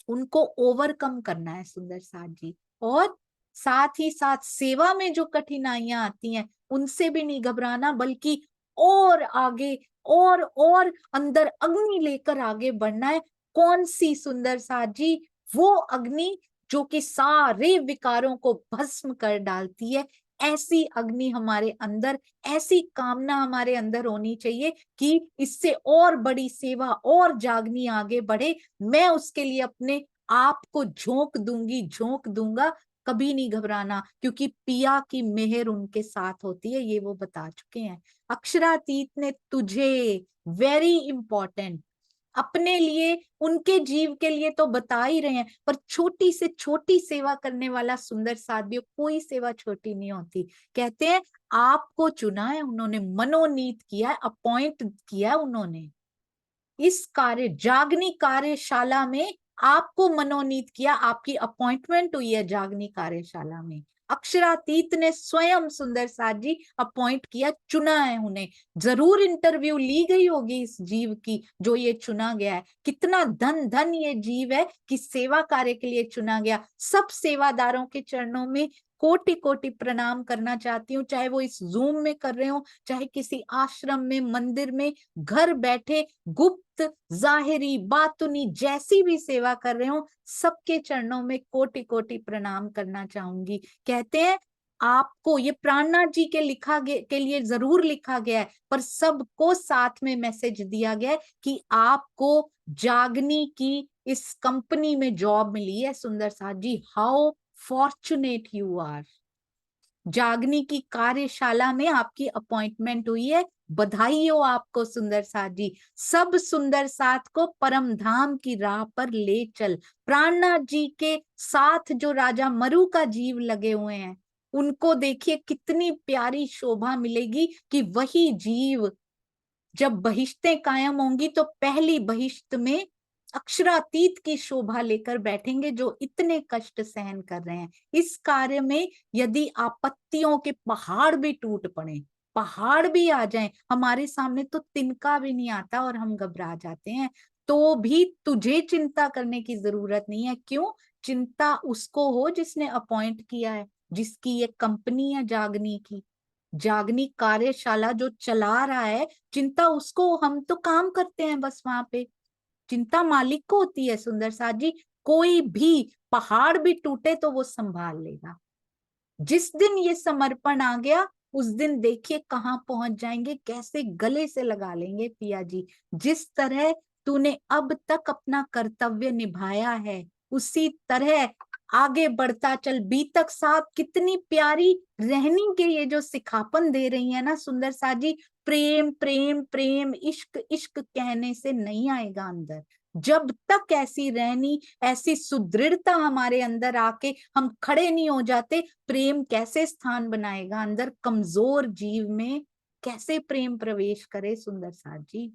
उनको ओवरकम करना है सुंदर साथ जी। और साथ ही साथ सेवा में जो कठिनाइयां आती हैं उनसे भी नहीं घबराना, बल्कि और आगे और अंदर अग्नि लेकर आगे बढ़ना है। कौन सी सुंदर साथ जी? वो अग्नि जो कि सारे विकारों को भस्म कर डालती है। ऐसी अग्नि हमारे अंदर, ऐसी कामना हमारे अंदर होनी चाहिए कि इससे और बड़ी सेवा और जागनी आगे बढ़े। मैं उसके लिए अपने आप को झोंक दूंगी, झोंक दूंगा, कभी नहीं घबराना, क्योंकि पिया की मेहर उनके साथ होती है, ये वो बता चुके हैं। अक्षरातीत ने तुझे, वेरी इंपॉर्टेंट, अपने लिए, उनके जीव के लिए तो बता ही रहे हैं, पर छोटी से छोटी सेवा करने वाला सुंदर साथ भी, कोई सेवा छोटी नहीं होती। कहते हैं आपको चुना है उन्होंने, मनोनीत किया है, अपॉइंट किया है उन्होंने, इस कार्य जागनी कार्यशाला में आपको मनोनीत किया, आपकी अपॉइंटमेंट हुई है जागनी कार्यशाला में। अक्षरातीत ने स्वयं सुंदर साथ जी अपॉइंट किया, चुना है उन्हें। जरूर इंटरव्यू ली गई होगी इस जीव की जो ये चुना गया है। कितना धन धन ये जीव है कि सेवा कार्य के लिए चुना गया। सब सेवादारों के चरणों में कोटि कोटि प्रणाम करना चाहती हूँ, चाहे वो इस जूम में कर रहे हो, चाहे किसी आश्रम में, मंदिर में, घर बैठे गुप्त जाहिरी बातुनी जैसी भी सेवा कर रहे हो, सबके चरणों में कोटि कोटि प्रणाम करना चाहूंगी। कहते हैं आपको, ये प्राणनाथ जी के लिए जरूर लिखा गया है, पर सबको साथ में मैसेज दिया गया है कि आपको जागनी की इस कंपनी में जॉब मिली है सुंदर साथ जी। हाउ फॉर्चुनेट यू आर, जागनी की कार्यशाला में आपकी अपॉइंटमेंट हुई है, बधाई हो आपको सुंदर साथ जी। सब सुंदर साथ को परम धाम की राह पर ले चल। प्राणनाथ जी के साथ जो राजा मरु का जीव लगे हुए हैं, उनको देखिए कितनी प्यारी शोभा मिलेगी कि वही जीव जब बहिश्तें कायम होंगी तो पहली बहिश्त में अक्षरातीत की शोभा लेकर बैठेंगे जो इतने कष्ट सहन कर रहे हैं। इस कार्य में यदि आपत्तियों के पहाड़ भी टूट पड़े, पहाड़ भी आ जाएं हमारे सामने, तो तिनका भी नहीं आता और हम घबरा जाते हैं, तो भी तुझे चिंता करने की जरूरत नहीं है। क्यों? चिंता उसको हो जिसने अपॉइंट किया है, जिसकी ये कंपनी है जागनी की, जागनी कार्यशाला जो चला रहा है, चिंता उसको, हम तो काम करते हैं बस वहां पे, चिंता मालिक को होती है सुंदर साथ जी। कोई भी पहाड़ भी टूटे तो वो संभाल लेगा। जिस दिन ये समर्पण आ गया, उस दिन देखिए कहाँ पहुंच जाएंगे, कैसे गले से लगा लेंगे पिया जी। जिस तरह तूने अब तक अपना कर्तव्य निभाया है, उसी तरह आगे बढ़ता चल। बीतक साहब कितनी प्यारी रहनी के ये जो सिखापन दे रही है ना सुंदर साथ जी, प्रेम प्रेम प्रेम, इश्क इश्क कहने से नहीं आएगा अंदर। जब तक ऐसी रहनी, ऐसी सुदृढ़ता हमारे अंदर आके हम खड़े नहीं हो जाते, प्रेम कैसे स्थान बनाएगा अंदर? कमजोर जीव में कैसे प्रेम प्रवेश करे सुंदर साथ जी।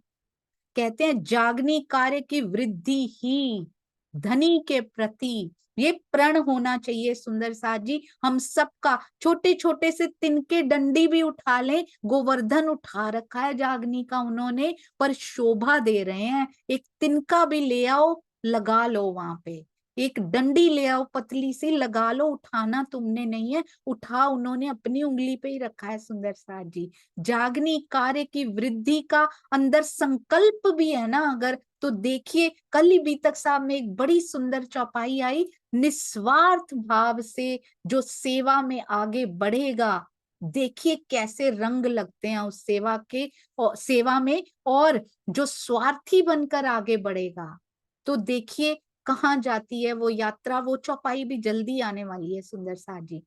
कहते हैं जागनी कार्य की वृद्धि ही धनी के प्रति ये प्रण होना चाहिए सुंदर साथ जी हम सबका। छोटे छोटे से तिनके डंडी भी उठा लें, गोवर्धन उठा रखा है जागनी का उन्होंने, पर शोभा दे रहे हैं। एक तिनका भी ले आओ, लगा लो वहां पे, एक डंडी ले आओ पतली सी, लगा लो, उठाना तुमने नहीं है, उठा उन्होंने अपनी उंगली पे ही रखा है सुंदर साथ जी। जागनी कार्य की वृद्धि का अंदर संकल्प भी है ना अगर, तो देखिए कल ही बीतक साहब में एक बड़ी सुंदर चौपाई आई, निस्वार्थ भाव से जो सेवा में आगे बढ़ेगा, देखिए कैसे रंग लगते हैं उस सेवा के, और सेवा में, और जो स्वार्थी बनकर आगे बढ़ेगा तो देखिए कहाँ जाती है वो यात्रा। वो चौपाई भी जल्दी आने वाली है सुंदर साथ जी।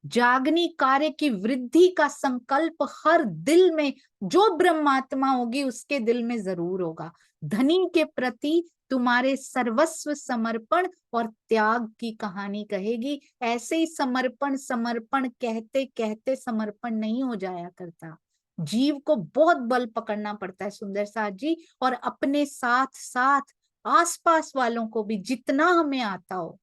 जागनी कार्य की वृद्धि का संकल्प हर दिल में, जो ब्रह्मात्मा होगी उसके दिल में जरूर होगा। धनी के प्रति तुम्हारे सर्वस्व समर्पण और त्याग की कहानी कहेगी। ऐसे ही समर्पण समर्पण कहते कहते समर्पण नहीं हो जाया करता, जीव को बहुत बल पकड़ना पड़ता है सुंदर साथ जी, और अपने साथ साथ आसपास वालों को भी जितना हमें आता हो,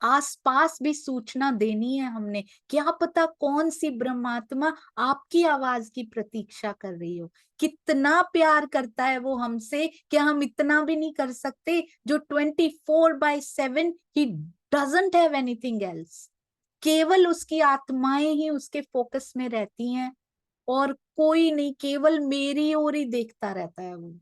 आसपास भी सूचना देनी है हमने। क्या पता कौन सी ब्रह्मात्मा आपकी आवाज की प्रतीक्षा कर रही हो, कितना प्यार करता है वो हमसे, क्या हम इतना भी नहीं कर सकते? जो 24/7 he doesn't have anything else, केवल उसकी आत्माएं ही उसके फोकस में रहती हैं, और कोई नहीं, केवल मेरी ओर ही देखता रहता है वो,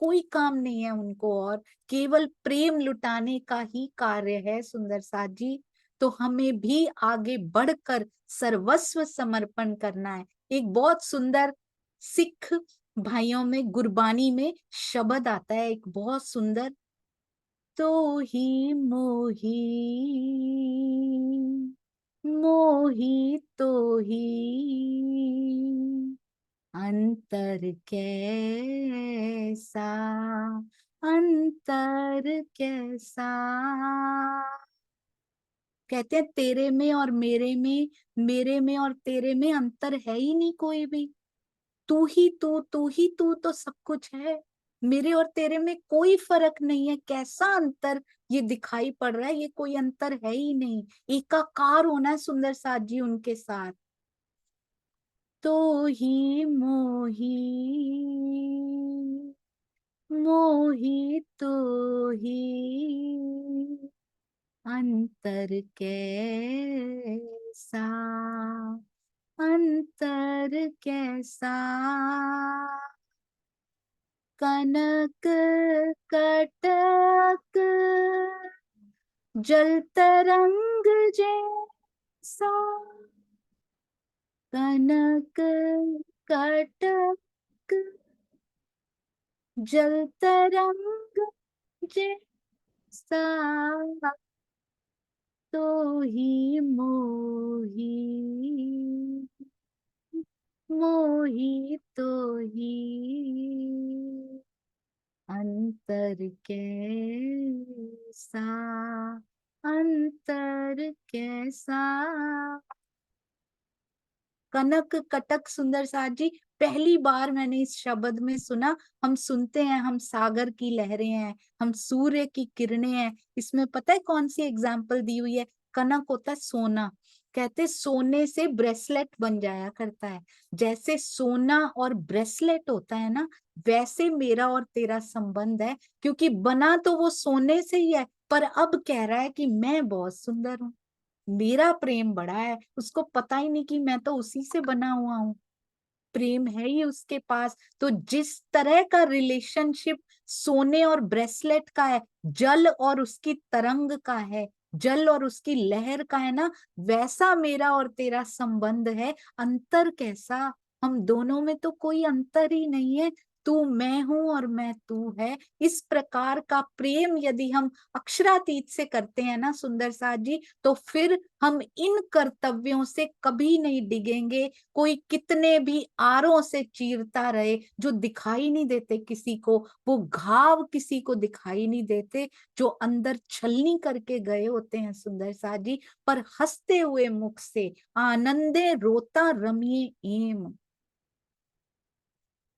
कोई काम नहीं है उनको, और केवल प्रेम लुटाने का ही कार्य है सुंदर साथ जी। तो हमें भी आगे बढ़कर सर्वस्व समर्पण करना है। एक बहुत सुंदर सिख भाइयों में गुरबानी में शब्द आता है, एक बहुत सुंदर, तो ही मोही, मोही तो ही, अंतर कैसा, अंतर कैसा। कहते हैं तेरे में और मेरे में, मेरे में और तेरे में अंतर है ही नहीं कोई भी। तू ही तू, तू ही तू तो सब कुछ है, मेरे और तेरे में कोई फर्क नहीं है। कैसा अंतर ये दिखाई पड़ रहा है, ये कोई अंतर है ही नहीं। एकाकार होना है सुंदर साथ जी उनके साथ। तो ही मोही, मोही तो ही, अंतर कैसा, अंतर कैसा। कनक कटक जल तरंग जैसा, कनक कटक जल तरंग जैसा, तो ही मोही, मोही तो ही, अंतर कैसा, अंतर कैसा। कनक कटक सुंदर साथ जी, पहली बार मैंने इस शब्द में सुना। हम सुनते हैं हम सागर की लहरें हैं, हम सूर्य की किरणें हैं, इसमें पता है कौन सी एग्जाम्पल दी हुई है? कनक होता है सोना, कहते सोने से ब्रेसलेट बन जाया करता है। जैसे सोना और ब्रेसलेट होता है ना, वैसे मेरा और तेरा संबंध है, क्योंकि बना तो वो सोने से ही है, पर अब कह रहा है कि मैं बहुत सुंदर हूँ, मेरा प्रेम बड़ा है, उसको पता ही नहीं कि मैं तो उसी से बना हुआ हूँ, प्रेम है ही उसके पास। तो जिस तरह का रिलेशनशिप सोने और ब्रेसलेट का है, जल और उसकी तरंग का है, जल और उसकी लहर का है ना, वैसा मेरा और तेरा संबंध है। अंतर कैसा, हम दोनों में तो कोई अंतर ही नहीं है, तू मैं हूं और मैं तू है। इस प्रकार का प्रेम यदि हम अक्षरातीत से करते हैं ना सुंदर साथ जी, तो फिर हम इन कर्तव्यों से कभी नहीं डिगेंगे। कोई कितने भी आरों से चीरता रहे, जो दिखाई नहीं देते किसी को, वो घाव किसी को दिखाई नहीं देते, जो अंदर छलनी करके गए होते हैं सुंदर साथ जी, पर हंसते हुए मुख से आनंदे रोता रमिए एम।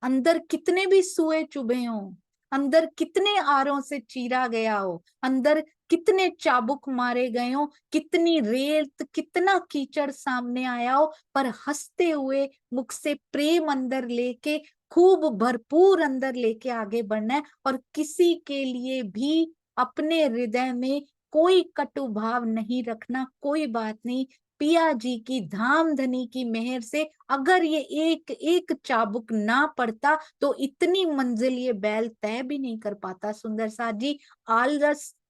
अंदर कितने भी सुए चुभे हों, अंदर कितने आरों से चीरा गया हो, अंदर कितने चाबुक मारे गए हो, कितनी रेत, कितना कीचड़ सामने आया हो, पर हंसते हुए मुख से प्रेम अंदर लेके, खूब भरपूर अंदर लेके आगे बढ़ना है। और किसी के लिए भी अपने हृदय में कोई कटु भाव नहीं रखना। कोई बात नहीं, पिया जी की धाम धनी की मेहर से अगर ये एक एक चाबुक ना पड़ता तो इतनी मंजिल ये बैल तय भी नहीं कर पाता। सुंदर साथ जी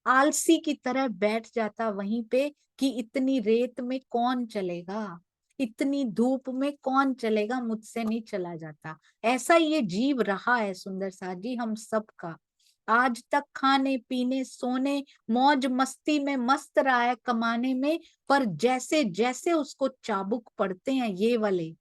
आलसी की तरह बैठ जाता वहीं पे कि इतनी रेत में कौन चलेगा, इतनी धूप में कौन चलेगा, मुझसे नहीं चला जाता। ऐसा ये जीव रहा है सुंदर साथ जी हम सबका। आज तक खाने पीने सोने मौज मस्ती में मस्त रहा है, कमाने में। पर जैसे जैसे उसको चाबुक पड़ते हैं ये वाले,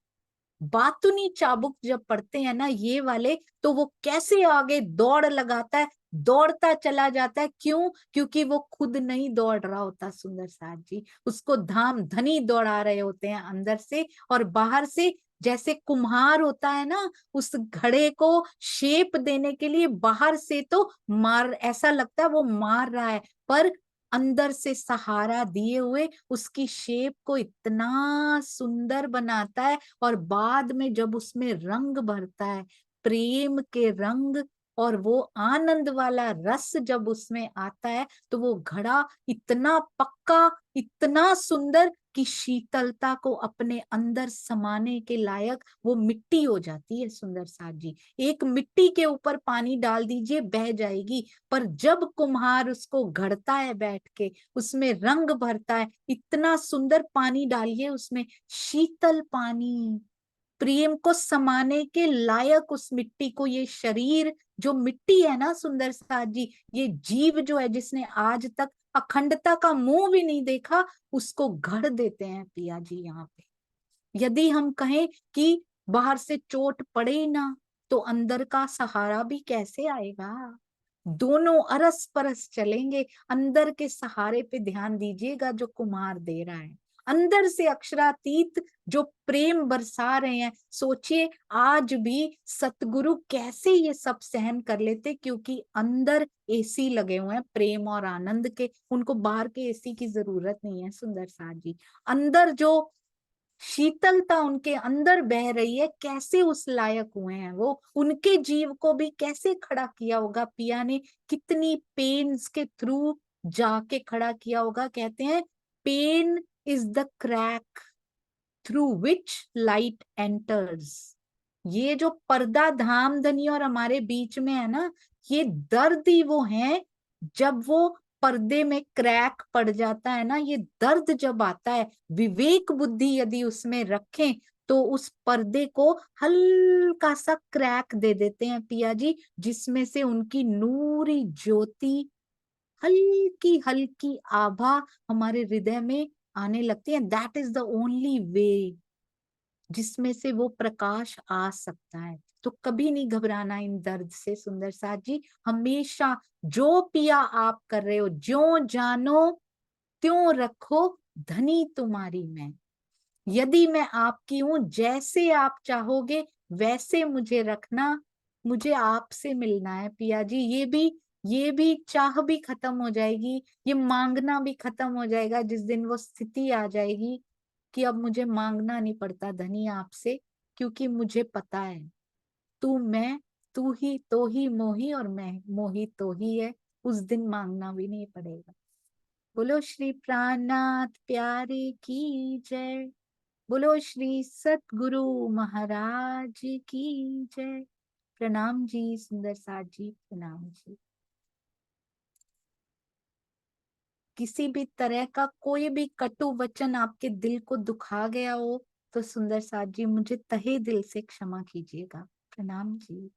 बातुनी चाबुक जब पड़ते हैं ना ये वाले, तो वो कैसे आगे दौड़ लगाता है, दौड़ता चला जाता है। क्यों? क्योंकि वो खुद नहीं दौड़ रहा होता सुंदर साथ जी, उसको धाम धनी दौड़ा रहे होते हैं अंदर से और बाहर से। जैसे कुम्हार होता है ना, उस घड़े को शेप देने के लिए बाहर से तो मार, ऐसा लगता है वो मार रहा है, पर अंदर से सहारा दिए हुए उसकी शेप को इतना सुंदर बनाता है। और बाद में जब उसमें रंग भरता है, प्रेम के रंग, और वो आनंद वाला रस जब उसमें आता है, तो वो घड़ा इतना पक्का, इतना सुंदर कि शीतलता को अपने अंदर समाने के लायक वो मिट्टी हो जाती है। सुंदर साथ जी, एक मिट्टी के ऊपर पानी डाल दीजिए बह जाएगी, पर जब कुम्हार उसको घड़ता है बैठ के, उसमें रंग भरता है, इतना सुंदर पानी डालिए उसमें, शीतल पानी, प्रेम को समाने के लायक उस मिट्टी को। ये शरीर जो मिट्टी है ना सुंदर साथ जी, ये जीव जो है जिसने आज तक अखंडता का मुंह भी नहीं देखा, उसको घड़ देते हैं पिया जी यहाँ पे। यदि हम कहें कि बाहर से चोट पड़े ही ना, तो अंदर का सहारा भी कैसे आएगा? दोनों अरस परस चलेंगे। अंदर के सहारे पे ध्यान दीजिएगा जो कुम्हार दे रहा है, अंदर से अक्षरातीत जो प्रेम बरसा रहे हैं। सोचिए आज भी सतगुरु कैसे ये सब सहन कर लेते, क्योंकि अंदर एसी लगे हुए हैं प्रेम और आनंद के, उनको बाहर के एसी की जरूरत नहीं है। सुंदर साथ जी, अंदर जो शीतलता उनके अंदर बह रही है, कैसे उस लायक हुए हैं वो, उनके जीव को भी कैसे खड़ा किया होगा पिया ने, कितनी पेन्स के थ्रू जाके खड़ा किया होगा। कहते हैं pain is the crack through which light enters. ये जो पर्दा धामधनी और हमारे बीच में है ना, ये दर्द ही वो है जब वो पर्दे में क्रैक पड़ जाता है ना, ये दर्द जब आता है, विवेक बुद्धि यदि उसमें रखें तो उस पर्दे को हल्का सा क्रैक दे देते हैं पिया जी, जिसमें से उनकी नूरी ज्योति, हल्की हल्की आभा हमारे हृदय में आने लगती है। That is the only way जिसमें से वो प्रकाश आ सकता है। तो कभी नहीं घबराना इन दर्द से सुंदर साथ जी, हमेशा जो पिया आप कर रहे हो, ज्यों जानो त्यों रखो, धनी तुम्हारी मैं। यदि मैं आपकी हूं, जैसे आप चाहोगे वैसे मुझे रखना, मुझे आपसे मिलना है पिया जी। ये भी चाह भी खत्म हो जाएगी, ये मांगना भी खत्म हो जाएगा जिस दिन वो स्थिति आ जाएगी कि अब मुझे मांगना नहीं पड़ता धनी आपसे, क्योंकि मुझे पता है तू मैं, तू ही तो ही मोही और मैं मोही तो ही है। उस दिन मांगना भी नहीं पड़ेगा। बोलो श्री प्राणनाथ प्यारे की जय। बोलो श्री सतगुरु महाराज की जय। प्रणाम जी सुंदर साथ जी, प्रणाम जी। किसी भी तरह का कोई भी कटु वचन आपके दिल को दुखा गया हो तो सुंदर साथ जी मुझे तहे दिल से क्षमा कीजिएगा। प्रणाम जी।